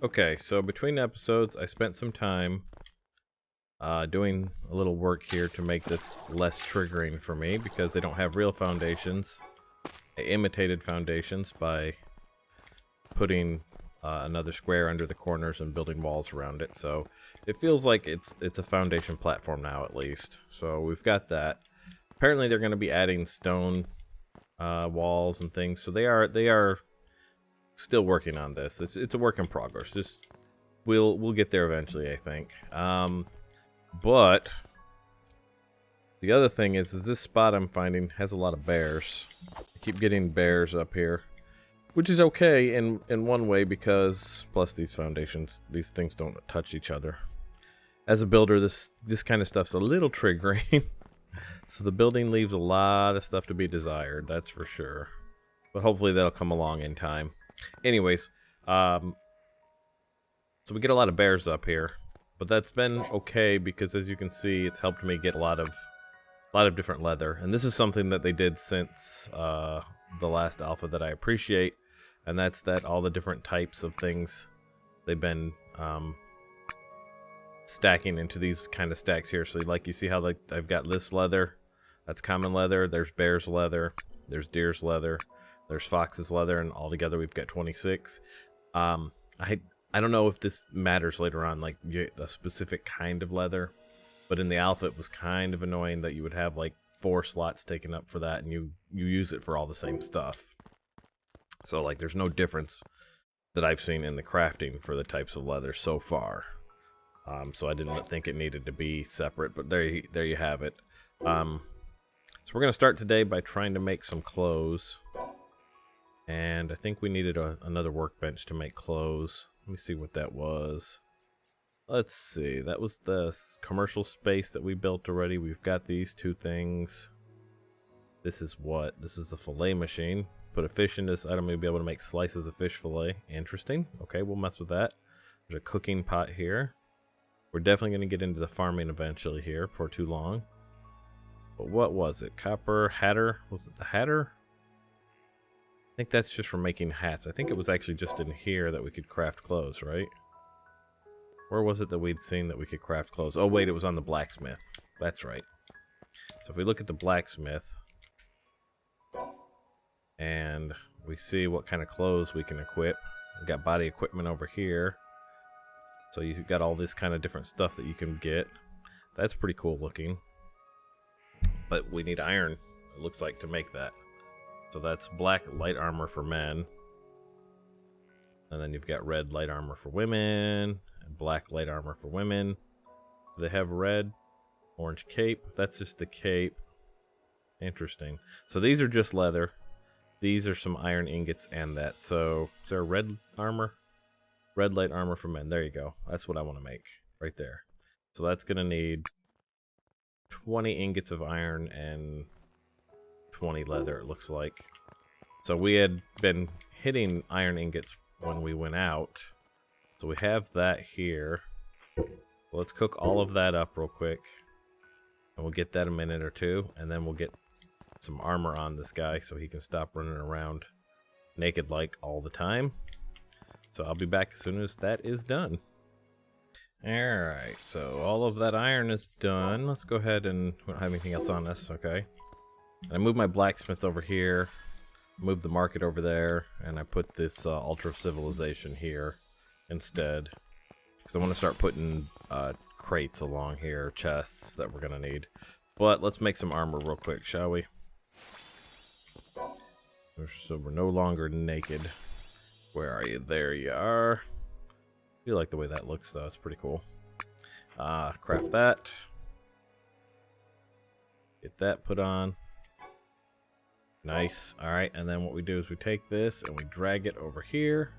Okay, so between episodes, I spent some time doing a little work here to make this less triggering for me because they don't have real foundations. I imitated foundations by putting another square under the corners and building walls around it. So it feels like it's a foundation platform now, at least. So we've got that. Apparently, they're going to be adding stone walls and things. So they are still working on this. It's a work in progress. Just we'll get there eventually, I think. But the other thing is this spot I'm finding has a lot of bears. I keep getting bears up here, which is okay in one way because plus these things don't touch each other. As a builder, this kind of stuff's a little triggering. So the building leaves a lot of stuff to be desired, that's for sure. But hopefully that'll come along in time. Anyways, so we get a lot of bears up here, but that's been okay because as you can see, it's helped me get a lot of different leather. And this is something that they did since the last alpha that I appreciate, and that's that all the different types of things they've been stacking into these kind of stacks here. So like you see how like I've got this leather, that's common leather, there's bear's leather, there's deer's leather, there's fox's leather, and altogether we've got 26. I don't know if this matters later on, like a specific kind of leather, but in the alpha it was kind of annoying that you would have like 4 slots taken up for that, and you use it for all the same stuff. So like there's no difference that I've seen in the crafting for the types of leather so far. So I didn't think it needed to be separate, but there you have it. So we're going to start today by trying to make some clothes. And I think we needed another workbench to make clothes. Let me see what that was. Let's see. That was the commercial space that we built already. We've got these 2 things. This is what? This is a fillet machine. Put a fish in this item, we'll be able to make slices of fish fillet. Interesting. Okay, we'll mess with that. There's a cooking pot here. We're definitely going to get into the farming eventually here before too long. But what was it? Copper hatter? Was it the hatter? I think that's just for making hats. I think it was actually just in here that we could craft clothes, right? Where was it that we'd seen that we could craft clothes? Oh wait, it was on the blacksmith. That's right. So if we look at the blacksmith and we see what kind of clothes we can equip. We've got body equipment over here. So you've got all this kind of different stuff that you can get. That's pretty cool looking. But we need iron, it looks like, to make that. So that's black light armor for men. And then you've got red light armor for women. And black light armor for women. They have red, orange cape. That's just the cape. Interesting. So these are just leather. These are some iron ingots and that. So is there red armor? Red light armor for men. There you go. That's what I want to make right there. So that's going to need 20 ingots of iron and 20 leather, it looks like. So we had been hitting iron ingots when we went out. So we have that here. Let's cook all of that up real quick. And we'll get that a minute or two. And then we'll get some armor on this guy so he can stop running around naked like all the time. So I'll be back as soon as that is done. Alright, so all of that iron is done. Let's go ahead and... we don't have anything else on us, okay. And I moved my blacksmith over here. Moved the market over there. And I put this altar of civilization here instead. Because I want to start putting crates along here, chests that we're going to need. But let's make some armor real quick, shall we? So we're no longer naked. Where are you? There you are. I feel like the way that looks though. It's pretty cool. Craft that. Get that put on. Nice. Alright, and then what we do is we take this and we drag it over here.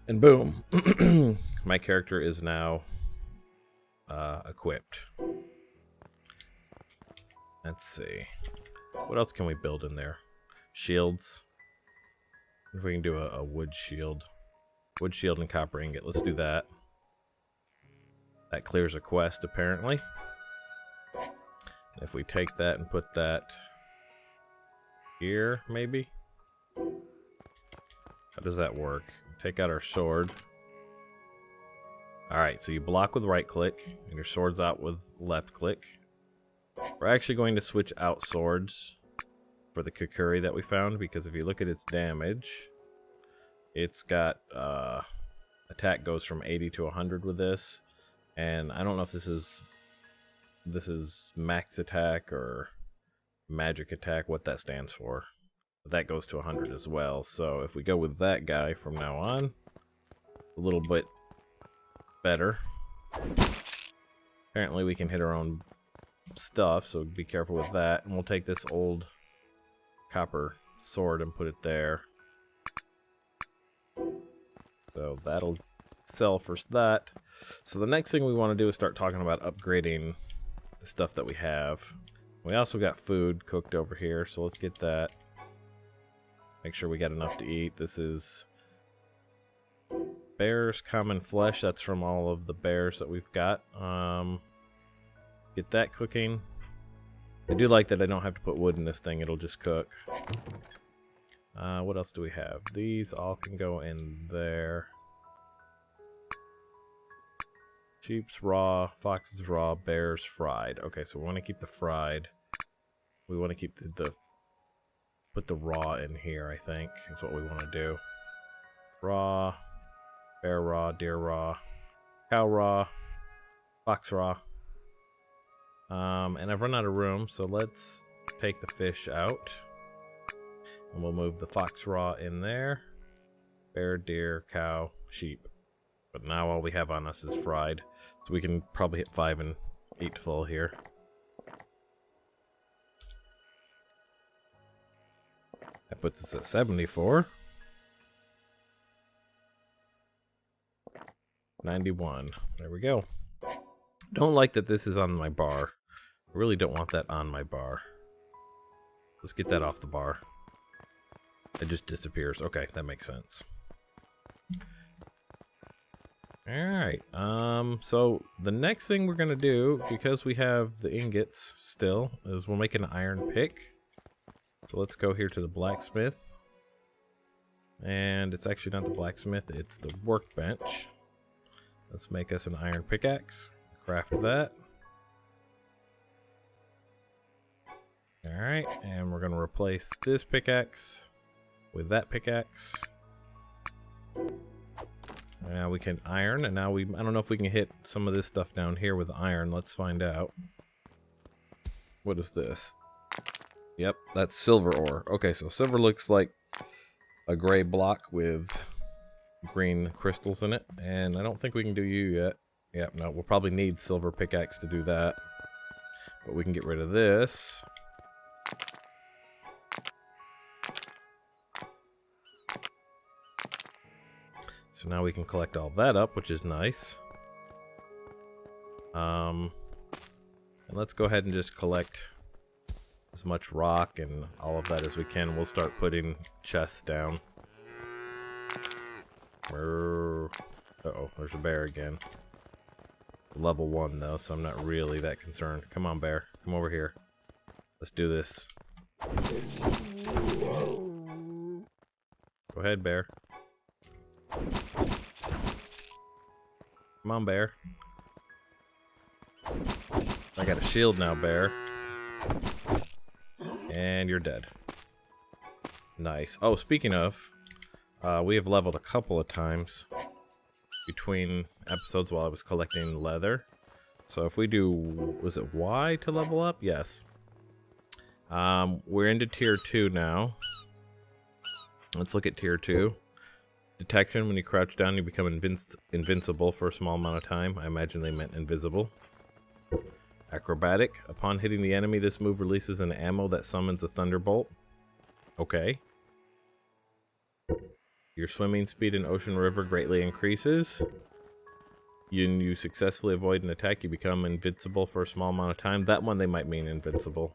And boom. My character is now equipped. Let's see. What else can we build in there? Shields. If we can do a wood shield. Wood shield and copper ingot. Let's do that. That clears a quest, apparently. If we take that and put that here, maybe? How does that work? Take out our sword. Alright, so you block with right click, and your sword's out with left click. We're actually going to switch out swords for the Kukuri that we found, because if you look at its damage, it's got attack goes from 80 to 100 with this, and I don't know if this is max attack or magic attack, what that stands for. But that goes to 100 as well, so if we go with that guy from now on, a little bit better. Apparently we can hit our own stuff, so be careful with that. And we'll take this old copper sword and put it there. So that'll sell for that. So the next thing we want to do is start talking about upgrading the stuff that we have. We also got food cooked over here, so let's get that. Make sure we got enough to eat. This is bear's common flesh. That's from all of the bears that we've got. Get that cooking. I do like that I don't have to put wood in this thing. It'll just cook. What else do we have? These all can go in there. Sheep's raw, fox's raw, bear's fried. Okay, so we want to keep the fried. We want to keep put the raw in here, I think, is what we want to do. Raw, bear raw, deer raw, cow raw, fox raw. And I've run out of room, so let's take the fish out. And we'll move the fox raw in there. Bear, deer, cow, sheep. But now all we have on us is fried. So we can probably hit 5 and 8 full here. That puts us at 74. 91. There we go. Don't like that this is on my bar. I really don't want that on my bar. Let's get that off the bar. It just disappears. Okay, that makes sense. Alright, so the next thing we're gonna do, because we have the ingots still, is we'll make an iron pick. So let's go here to the blacksmith. And it's actually not the blacksmith, it's the workbench. Let's make us an iron pickaxe. Craft that. Alright, and we're gonna replace this pickaxe with that pickaxe. Now we can iron, and now I don't know if we can hit some of this stuff down here with iron. Let's find out. What is this? Yep, that's silver ore. Okay, so silver looks like a gray block with green crystals in it, and I don't think we can do you yet. Yep, no, we'll probably need silver pickaxe to do that. But we can get rid of this. So now we can collect all that up, which is nice. And let's go ahead and just collect as much rock and all of that as we can. We'll start putting chests down. Uh-oh, there's a bear again. Level 1 though, so I'm not really that concerned. Come on, bear. Come over here. Let's do this. Go ahead, bear. Come on, bear. I got a shield now, bear. And you're dead. Nice. Oh, speaking of, we have leveled a couple of times between episodes while I was collecting leather. So if we do, was it Y to level up? Yes. We're into tier 2 now. Let's look at tier 2. Detection, when you crouch down, you become invincible for a small amount of time. I imagine they meant invisible. Acrobatic, upon hitting the enemy, this move releases an ammo that summons a thunderbolt. Okay. Your swimming speed in ocean river greatly increases. You successfully avoid an attack, you become invincible for a small amount of time. That one they might mean invincible.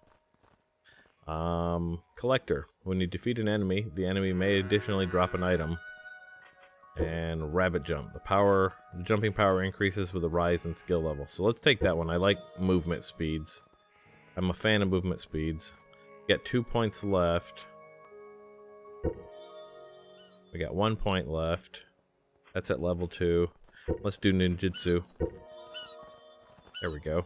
Collector, when you defeat an enemy, the enemy may additionally drop an item. And rabbit jump. The jumping power increases with a rise in skill level. So let's take that one. I like movement speeds. I'm a fan of movement speeds. Got 2 points left. We got 1 point left. That's at level 2. Let's do ninjutsu. There we go.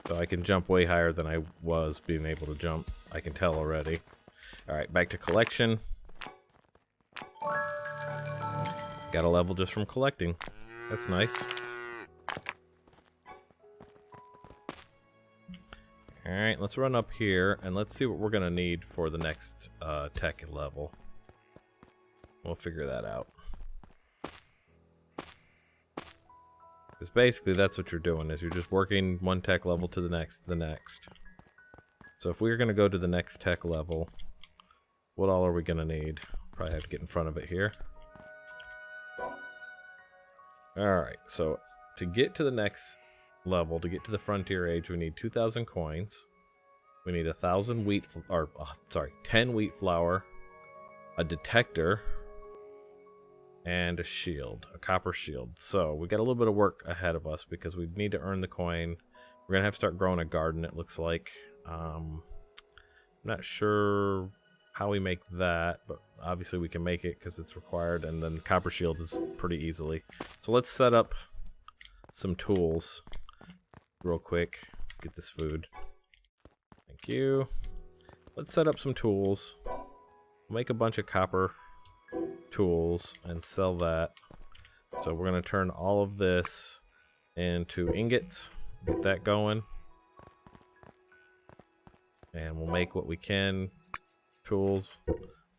So I can jump way higher than I was being able to jump. I can tell already. Alright, back to collection. Got a level just from collecting. That's nice. Alright, let's run up here and let's see what we're going to need for the next tech level. We'll figure that out. Because basically that's what you're doing, is you're just working one tech level to the next, So if we're going to go to the next tech level, what all are we going to need? Probably have to get in front of it here. Alright, so to get to the next level, to get to the frontier age, we need 2,000 coins. We need 1,000 wheat, 10 wheat flour, a detector, and a shield, a copper shield. So we got a little bit of work ahead of us because we need to earn the coin. We're gonna have to start growing a garden, it looks like. I'm not sure how we make that, but obviously we can make it because it's required, and then the copper shield is pretty easily. So let's set up some tools real quick. Get this food. Thank you. Let's set up some tools. Make a bunch of copper tools and sell that. So we're going to turn all of this into ingots. Get that going. And we'll make what we can. Tools.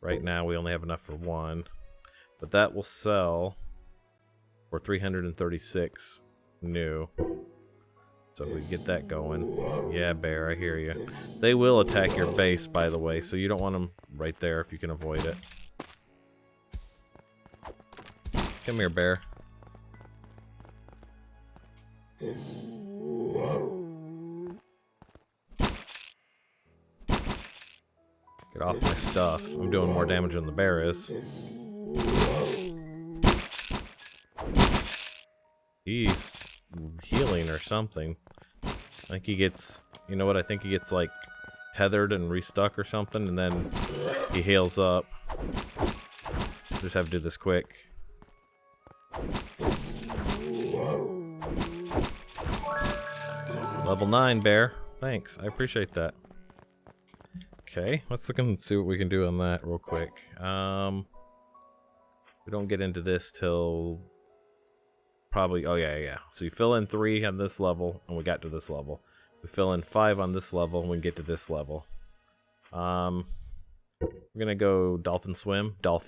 Right now we only have enough for one. But that will sell for 336 new. So if we get that going. Yeah, bear, I hear you. They will attack your base, by the way, so you don't want them right there if you can avoid it. Come here, bear. Get off my stuff. I'm doing more damage than the bear is. He's healing or something. I think he gets, you know what, I think he gets like tethered and restuck or something, and then he heals up. Just have to do this quick. Level 9 bear. Thanks, I appreciate that. Okay, let's look and see what we can do on that real quick. We don't get into this till probably, oh yeah. So you fill in 3 on this level, and we got to this level. We fill in 5 on this level, and we get to this level. We're gonna go dolphin swim. We'll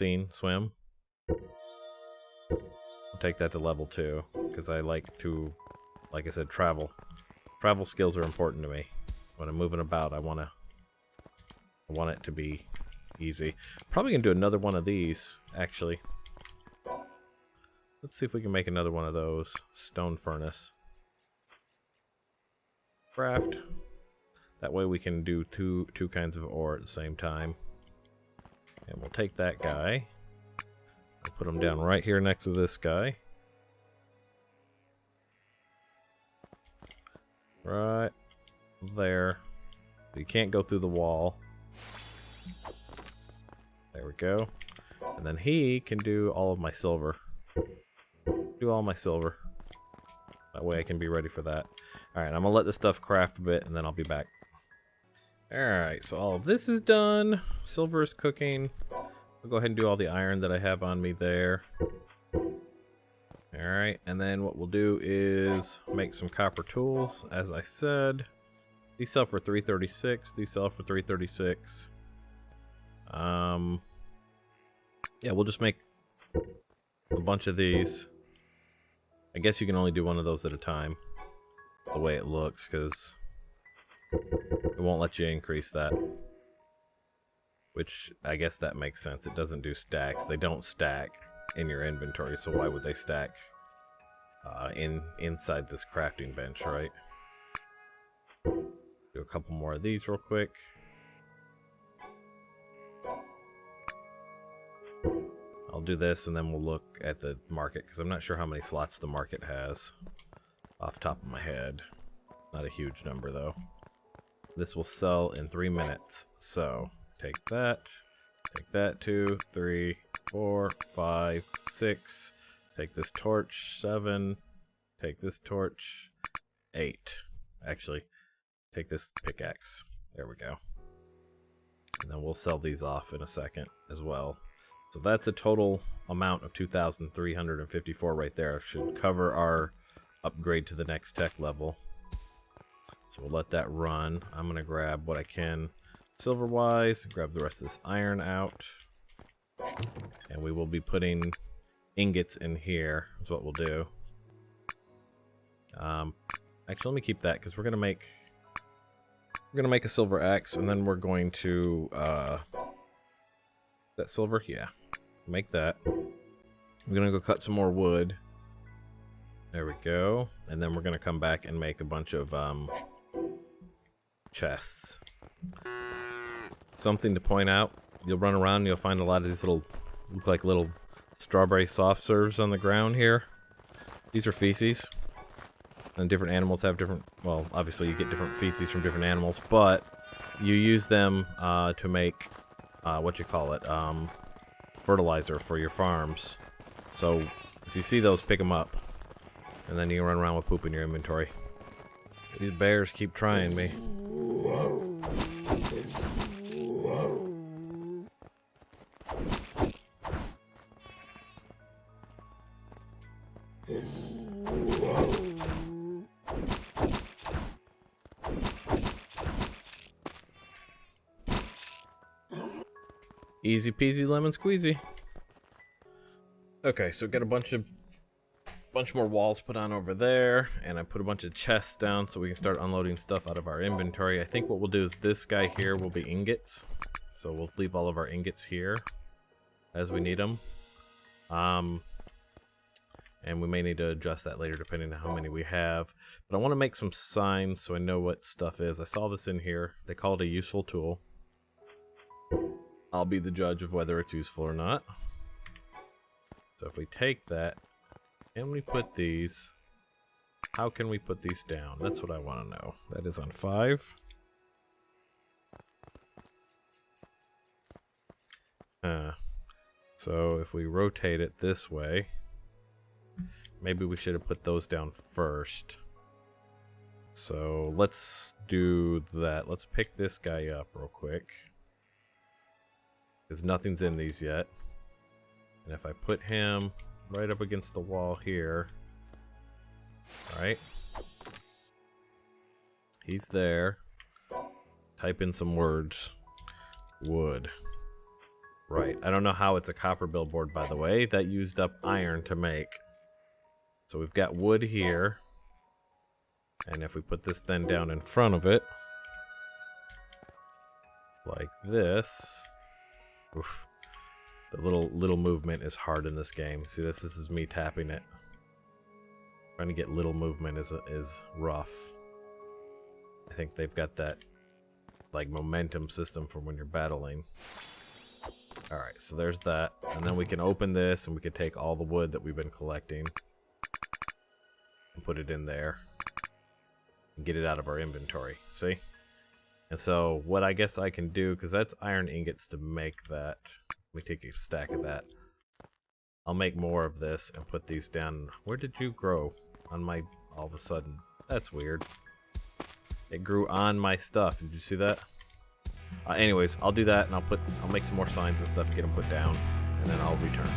take that to level 2, because I like to, like I said, travel. Travel skills are important to me. When I'm moving about, I want it to be easy. Probably gonna do another one of these, actually. Let's see if we can make another one of those. Stone furnace. Craft. That way we can do two kinds of ore at the same time. And we'll take that guy. We'll put him down right here next to this guy. Right there. You can't go through the wall. There we go. And then he can do all of my silver. Do all my silver. That way I can be ready for that. Alright, I'm gonna let this stuff craft a bit and then I'll be back. Alright, so all of this is done. Silver is cooking. I'll go ahead and do all the iron that I have on me there. Alright, and then what we'll do is make some copper tools, as I said. These sell for 336. These sell for 336. Yeah, we'll just make a bunch of these. I guess you can only do one of those at a time, the way it looks, because it won't let you increase that. Which, I guess that makes sense. It doesn't do stacks. They don't stack in your inventory, so why would they stack inside this crafting bench, right? Do a couple more of these real quick. I'll do this and then we'll look at the market, because I'm not sure how many slots the market has off the top of my head. Not a huge number though. This will sell in 3 minutes, so take that, Take that, 2, 3, 4, 5, 6. Take this torch, 7. Take this torch, 8. Actually, take this pickaxe. There we go. And then we'll sell these off in a second as well. So that's a total amount of 2,354 right there. Should cover our upgrade to the next tech level. So we'll let that run. I'm going to grab what I can silver-wise, grab the rest of this iron out. And we will be putting ingots in here, is what we'll do. Actually, let me keep that, because we're going to make a silver axe, and then we're going to, that silver? Yeah. Make that. I'm going to go cut some more wood. There we go. And then we're going to come back and make a bunch of, chests. Something to point out, you'll run around and you'll find a lot of these little, look like little strawberry soft serves on the ground here. These are feces. And different animals have different, well, obviously you get different feces from different animals, but you use them to make, fertilizer for your farms. So if you see those, pick them up. And then you can run around with poop in your inventory. These bears keep trying me. Easy peasy lemon squeezy. Okay, so got a bunch more walls put on over there, and I put a bunch of chests down so we can start unloading stuff out of our inventory. I think what we'll do is this guy here will be ingots, so we'll leave all of our ingots here as we need them. And we may need to adjust that later depending on how many we have. But I want to make some signs so I know what stuff is. I saw this in here. They call it a useful tool. I'll be the judge of whether it's useful or not. So if we take that, can we put these? How can we put these down? That's what I want to know. That is on 5. So if we rotate it this way, maybe we should have put those down first. So let's do that. Let's pick this guy up real quick, because nothing's in these yet. And if I put him right up against the wall here, right? He's there. Type in some words. Wood. Right. I don't know how it's a copper billboard, by the way. That used up iron to make. So we've got wood here. And if we put this then down in front of it, like this. Oof. The little movement is hard in this game. See this? This is me tapping it. Trying to get little movement is rough. I think they've got that like momentum system for when you're battling. Alright, so there's that. And then we can open this and we can take all the wood that we've been collecting and put it in there and get it out of our inventory. See? And so what I guess I can do, because that's iron ingots to make that. Let me take a stack of that. I'll make more of this and put these down. Where did you grow on my, all of a sudden? That's weird. It grew on my stuff. Did you see that? Anyways, I'll do that and I'll make some more signs and stuff to get them put down, and then I'll return.